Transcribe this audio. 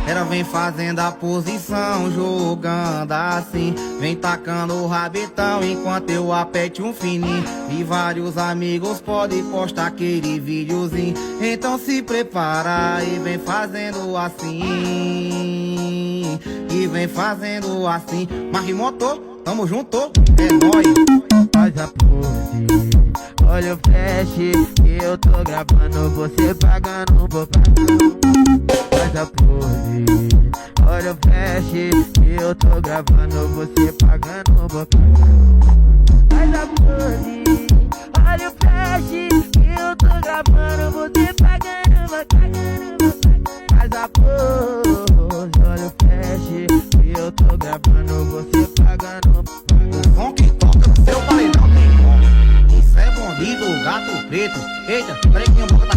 Ela vem fazendo a posição, jogando assim. Vem tacando o rabetão enquanto eu apete um fininho. E vários amigos podem postar aquele videozinho. Então se prepara e vem fazendo assim. E vem fazendo assim. Marre motor, tamo junto, é nóis. Faz a pose, olha o flash que eu tô gravando, você pagando, vou pagando. Faz a pose, olha o flash que eu tô gravando, você pagando, vou pagando. Faz a pose, olha o flash que eu tô gravando, você pagando, vou pagando, vou pagando. Faz a pose, olha o flash que eu tô gravando, você pagando. O som que toca no seu paredão tem como. Isso é bonito, gato preto. Eita, peraí que minha boca tá